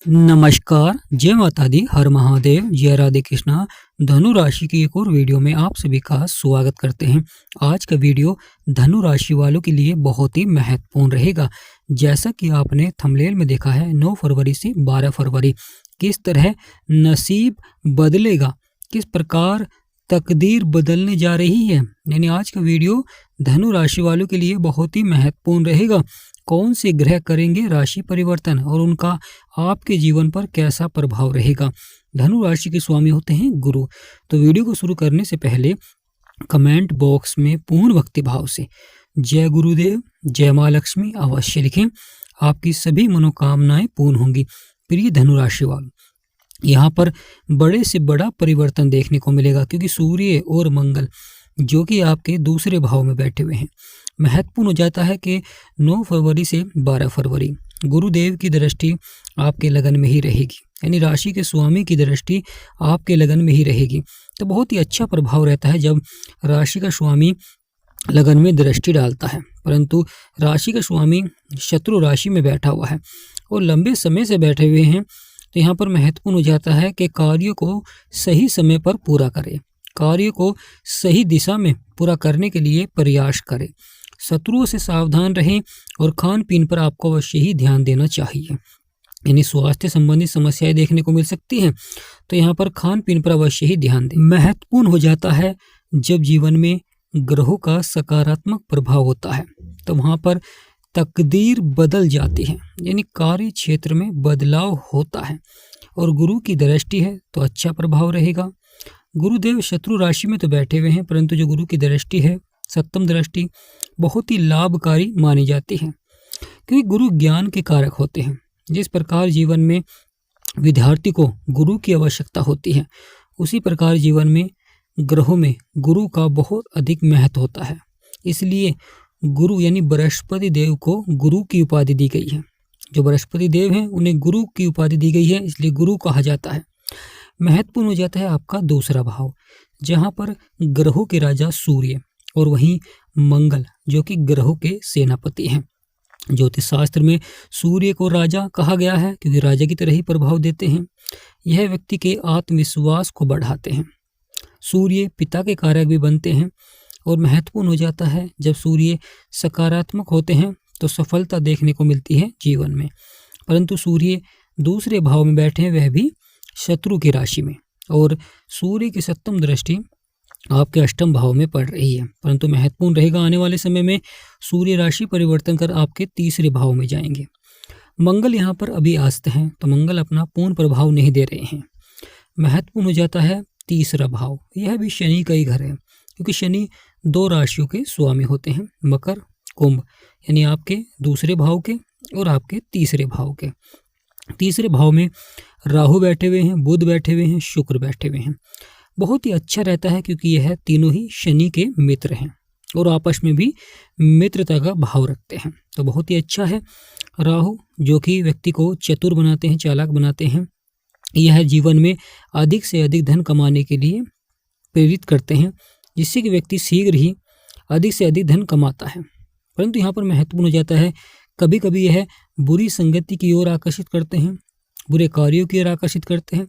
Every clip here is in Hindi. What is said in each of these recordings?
नमस्कार, जय माता दी, हर महादेव, जय राधे कृष्णा। धनु राशि की एक और वीडियो में आप सभी का स्वागत करते हैं। आज का वीडियो धनु राशि वालों के लिए बहुत ही महत्वपूर्ण रहेगा। जैसा कि आपने थंबनेल में देखा है, 9 फरवरी से 12 फरवरी किस तरह नसीब बदलेगा, किस प्रकार तकदीर बदलने जा रही है। यानी आज का वीडियो धनु राशि वालों के लिए बहुत ही महत्वपूर्ण रहेगा। कौन से ग्रह करेंगे राशि परिवर्तन और उनका आपके जीवन पर कैसा प्रभाव रहेगा। धनु राशि के स्वामी होते हैं गुरु। तो वीडियो को शुरू करने से पहले कमेंट बॉक्स में पूर्ण भक्ति भाव से जय गुरुदेव, जय माँ लक्ष्मी अवश्य लिखें। आपकी सभी मनोकामनाएं पूर्ण होंगी। प्रिय धनु राशि वालों, यहाँ पर बड़े से बड़ा परिवर्तन देखने को मिलेगा, क्योंकि सूर्य और मंगल जो कि आपके दूसरे भाव में बैठे हुए हैं। महत्वपूर्ण हो जाता है कि 9 फरवरी से 12 फरवरी गुरुदेव की दृष्टि आपके लगन में ही रहेगी, यानी राशि के स्वामी की दृष्टि आपके लगन में ही रहेगी। तो बहुत ही अच्छा प्रभाव रहता है जब राशि का स्वामी लगन में दृष्टि डालता है। परंतु राशि का स्वामी शत्रु राशि में बैठा हुआ है और लंबे समय से बैठे हुए हैं, तो यहाँ पर महत्वपूर्ण हो जाता है कि कार्यों को सही समय पर पूरा करें, कार्य को सही दिशा में पूरा करने के लिए प्रयास करें। शत्रुओं से सावधान रहें और खान पीन पर आपको अवश्य ही ध्यान देना चाहिए। यानी स्वास्थ्य संबंधी समस्याएं देखने को मिल सकती हैं, तो यहाँ पर खान पीन पर अवश्य ही ध्यान दें। महत्वपूर्ण हो जाता है जब जीवन में ग्रहों का सकारात्मक प्रभाव होता है, तो वहाँ पर तकदीर बदल जाती है, यानी कार्य क्षेत्र में बदलाव होता है। और गुरु की दृष्टि है तो अच्छा प्रभाव रहेगा। गुरुदेव शत्रु राशि में तो बैठे हुए हैं, परंतु जो गुरु की दृष्टि है, सप्तम दृष्टि, बहुत ही लाभकारी मानी जाती है, क्योंकि गुरु ज्ञान के कारक होते हैं। जिस प्रकार जीवन में विद्यार्थी को गुरु की आवश्यकता होती है, उसी प्रकार जीवन में ग्रहों में गुरु का बहुत अधिक महत्व होता है। इसलिए गुरु यानी बृहस्पति देव को गुरु की उपाधि दी गई है। जो बृहस्पति देव हैं उन्हें गुरु की उपाधि दी गई है, इसलिए गुरु कहा जाता है। महत्वपूर्ण हो जाता है आपका दूसरा भाव, जहाँ पर ग्रहों के राजा सूर्य और वहीं मंगल जो कि ग्रहों के सेनापति हैं। ज्योतिष शास्त्र में सूर्य को राजा कहा गया है, क्योंकि राजा की तरह ही प्रभाव देते हैं। यह व्यक्ति के आत्मविश्वास को बढ़ाते हैं। सूर्य पिता के कारक भी बनते हैं। और महत्वपूर्ण हो जाता है जब सूर्य सकारात्मक होते हैं तो सफलता देखने को मिलती है जीवन में। परंतु सूर्य दूसरे भाव में बैठे हैं, वह भी शत्रु की राशि में, और सूर्य की सप्तम दृष्टि आपके अष्टम भाव में पड़ रही है। परंतु महत्वपूर्ण रहेगा आने वाले समय में सूर्य राशि परिवर्तन कर आपके तीसरे भाव में जाएंगे। मंगल यहाँ पर अभी आस्त हैं, तो मंगल अपना पूर्ण प्रभाव नहीं दे रहे हैं। महत्वपूर्ण हो जाता है तीसरा भाव, यह भी शनि का ही घर है, क्योंकि शनि 2 राशियों के स्वामी होते हैं, मकर कुंभ, यानी आपके दूसरे भाव के और आपके तीसरे भाव के। तीसरे भाव में राहु बैठे हुए हैं, बुध बैठे हुए हैं, शुक्र बैठे हुए हैं। बहुत ही अच्छा रहता है, क्योंकि यह तीनों ही शनि के मित्र हैं और आपस में भी मित्रता का भाव रखते हैं, तो बहुत ही अच्छा है। राहु जो कि व्यक्ति को चतुर बनाते हैं, चालाक बनाते हैं, यह जीवन में अधिक से अधिक धन कमाने के लिए प्रेरित करते हैं, जिससे कि व्यक्ति शीघ्र ही अधिक से अधिक धन कमाता है। परंतु यहाँ पर महत्वपूर्ण हो जाता है, कभी कभी यह बुरी संगति की ओर आकर्षित करते हैं, बुरे कार्यों की ओर आकर्षित करते हैं।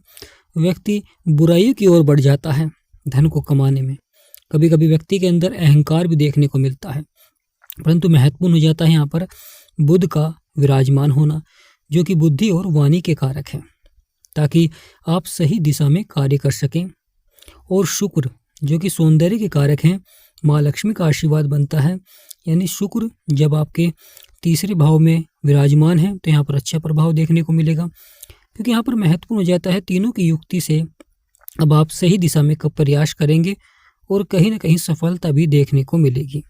व्यक्ति बुराइयों की ओर बढ़ जाता है धन को कमाने में। कभी कभी व्यक्ति के अंदर अहंकार भी देखने को मिलता है। परंतु महत्वपूर्ण हो जाता है यहाँ पर बुध का विराजमान होना, जो कि बुद्धि और वाणी के कारक हैं, ताकि आप सही दिशा में कार्य कर सकें। और शुक्र जो कि सौंदर्य के कारक हैं, माँ लक्ष्मी का आशीर्वाद बनता है। यानी शुक्र जब आपके तीसरे भाव में विराजमान है, तो यहाँ पर अच्छा प्रभाव देखने को मिलेगा, क्योंकि यहाँ पर महत्वपूर्ण हो जाता है तीनों की युक्ति से अब आप सही दिशा में प्रयास करेंगे और कहीं ना कहीं सफलता भी देखने को मिलेगी।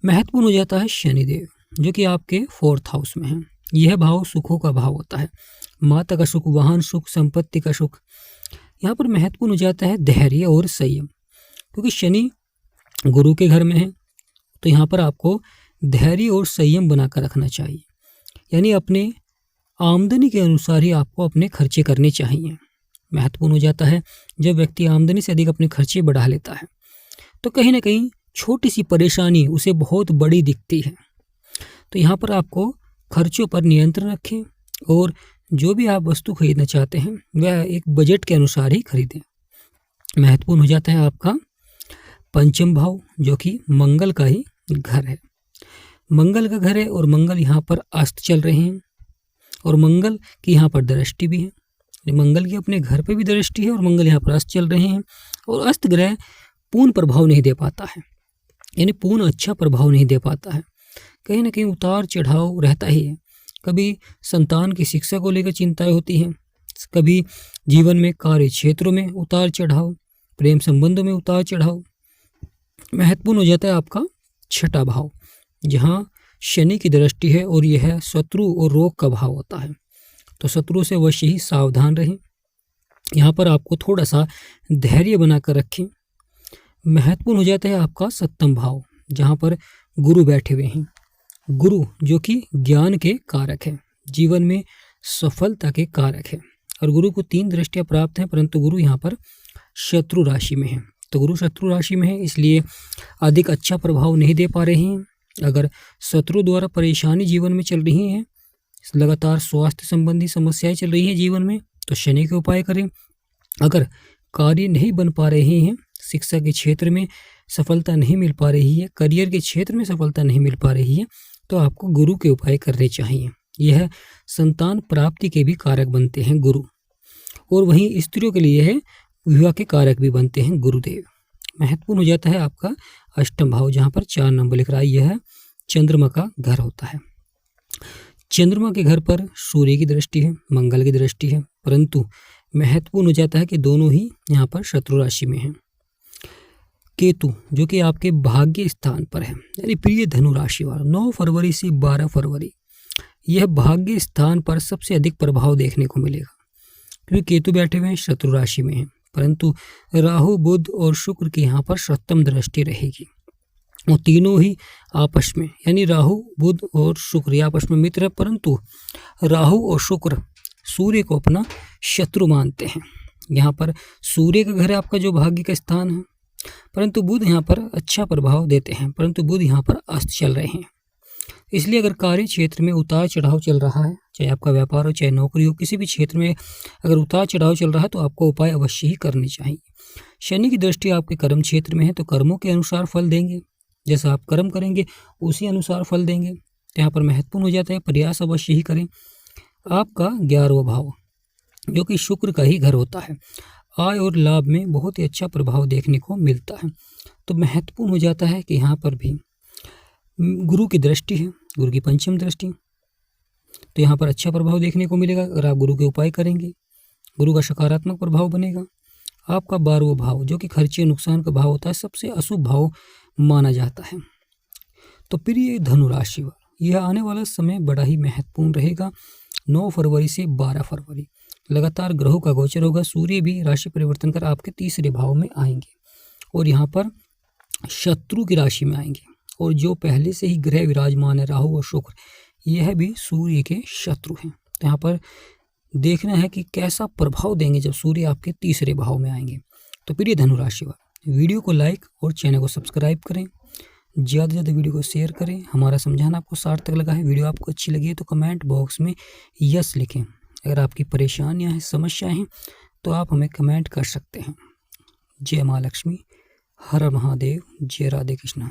महत्वपूर्ण हो जाता है शनिदेव, जो कि आपके 4th हाउस में है। यह भाव सुखों का भाव होता है, माता का सुख, वाहन सुख, संपत्ति का सुख। यहाँ पर महत्वपूर्ण हो जाता है धैर्य और संयम, क्योंकि शनि गुरु के घर में है, तो यहाँ पर आपको धैर्य और संयम बनाकर रखना चाहिए। यानी अपने आमदनी के अनुसार ही आपको अपने खर्चे करने चाहिए। महत्वपूर्ण हो जाता है जब व्यक्ति आमदनी से अधिक अपने खर्चे बढ़ा लेता है, तो कहीं ना कहीं छोटी सी परेशानी उसे बहुत बड़ी दिखती है। तो यहाँ पर आपको खर्चों पर नियंत्रण रखें और जो भी आप वस्तु खरीदना चाहते हैं वह एक बजट के अनुसार ही खरीदें। महत्वपूर्ण हो जाता है आपका पंचम भाव, जो कि मंगल का ही घर है। मंगल का घर है और मंगल यहाँ पर अस्त चल रहे हैं और मंगल की यहाँ पर दृष्टि भी है। मंगल की अपने घर पे भी दृष्टि है और मंगल यहाँ पर अस्त चल रहे हैं। और अस्त ग्रह पूर्ण प्रभाव नहीं दे पाता है, यानी पूर्ण अच्छा प्रभाव नहीं दे पाता है। कहीं ना कहीं उतार चढ़ाव रहता ही है। कभी संतान की शिक्षा को लेकर चिंताएं होती हैं, कभी जीवन में कार्य क्षेत्रों में उतार चढ़ाव, प्रेम संबंधों में उतार चढ़ाव। महत्वपूर्ण हो जाता है आपका छठा भाव, जहाँ शनि की दृष्टि है और यह शत्रु और रोग का भाव होता है। तो शत्रु से अवश्य ही सावधान रहें। यहाँ पर आपको थोड़ा सा धैर्य बनाकर रखें। महत्वपूर्ण हो जाता है आपका सप्तम भाव, जहाँ पर गुरु बैठे हुए हैं। गुरु जो कि ज्ञान के कारक है, जीवन में सफलता के कारक है। और गुरु को 3 दृष्टियां प्राप्त हैं, परंतु गुरु यहाँ पर शत्रु राशि में है। तो गुरु शत्रु राशि में है, इसलिए अधिक अच्छा प्रभाव नहीं दे पा रहे हैं। अगर शत्रु द्वारा परेशानी जीवन में चल रही है, लगातार स्वास्थ्य संबंधी समस्याएं चल रही हैं जीवन में, तो शनि के उपाय करें। अगर कार्य नहीं बन पा रहे हैं, शिक्षा के क्षेत्र में सफलता नहीं मिल पा रही है, करियर के क्षेत्र में सफलता नहीं मिल पा रही है, तो आपको गुरु के उपाय करने चाहिए। यह संतान प्राप्ति के भी कारक बनते हैं गुरु, और वहीं स्त्रियों के लिए है विवाह के कारक भी बनते हैं गुरुदेव। महत्वपूर्ण हो जाता है आपका अष्टम भाव, जहाँ पर 4 नंबर लिख रहा है। यह चंद्रमा का घर होता है। चंद्रमा के घर पर सूर्य की दृष्टि है, मंगल की दृष्टि है, परंतु महत्वपूर्ण हो जाता है कि दोनों ही यहाँ पर शत्रु राशि में हैं। केतु जो कि आपके भाग्य स्थान पर है, यानी प्रिय धनु राशि वाला, 9 फरवरी से 12 फरवरी यह भाग्य स्थान पर सबसे अधिक प्रभाव देखने को मिलेगा, क्योंकि केतु बैठे हुए हैं शत्रु राशि में हैं। परंतु राहु, बुध और शुक्र की यहाँ पर सप्तम दृष्टि रहेगी। वो तीनों ही आपस में, यानी राहु, बुध और शुक्र आपस में मित्र है, परंतु राहु और शुक्र सूर्य को अपना शत्रु मानते हैं। यहाँ पर सूर्य का घर है आपका, जो भाग्य का स्थान है, परंतु बुध यहाँ पर अच्छा प्रभाव देते हैं, परंतु बुध यहाँ पर अस्त चल रहे हैं। इसलिए अगर कार्य क्षेत्र में उतार चढ़ाव चल रहा है, चाहे आपका व्यापार हो, चाहे नौकरी हो, किसी भी क्षेत्र में अगर उतार चढ़ाव चल रहा है, तो आपको उपाय अवश्य ही करने चाहिए। शनि की दृष्टि आपके कर्म क्षेत्र में है, तो कर्मों के अनुसार फल देंगे। जैसा आप कर्म करेंगे उसी अनुसार फल देंगे। तो यहाँ पर महत्वपूर्ण हो जाता है प्रयास अवश्य ही करें। आपका 11वां भाव जो कि शुक्र का ही घर होता है, आय और लाभ में बहुत ही अच्छा प्रभाव देखने को मिलता है। तो महत्वपूर्ण हो जाता है कि यहाँ पर भी गुरु की दृष्टि है, गुरु की पंचम दृष्टि, तो यहाँ पर अच्छा प्रभाव देखने को मिलेगा। अगर आप गुरु के उपाय करेंगे, गुरु का सकारात्मक प्रभाव बनेगा। आपका 12वां भाव जो कि खर्चे नुकसान का भाव होता है, सबसे अशुभ भाव माना जाता है। तो प्रिय धनु राशि वाला, यह आने वाला समय बड़ा ही महत्वपूर्ण रहेगा। 9 फरवरी से 12 फरवरी लगातार ग्रहों का गोचर होगा। सूर्य भी राशि परिवर्तन कर आपके 3रे भाव में आएंगे और यहाँ पर शत्रु की राशि में आएंगे। और जो पहले से ही ग्रह विराजमान है, राहु और शुक्र, यह भी सूर्य के शत्रु हैं। तो यहाँ पर देखना है कि कैसा प्रभाव देंगे जब सूर्य आपके 3रे भाव में आएंगे। तो प्रिय धनु राशि वाले, वीडियो को लाइक और चैनल को सब्सक्राइब करें, ज़्यादा से ज़्यादा वीडियो को शेयर करें। हमारा समझाना आपको सार्थक लगा है, वीडियो आपको अच्छी लगी है तो कमेंट बॉक्स में यस लिखें। अगर आपकी परेशानियां हैं, समस्याएं हैं, तो आप हमें कमेंट कर सकते हैं। जय माँ लक्ष्मी, हर हर महादेव, जय राधे कृष्ण।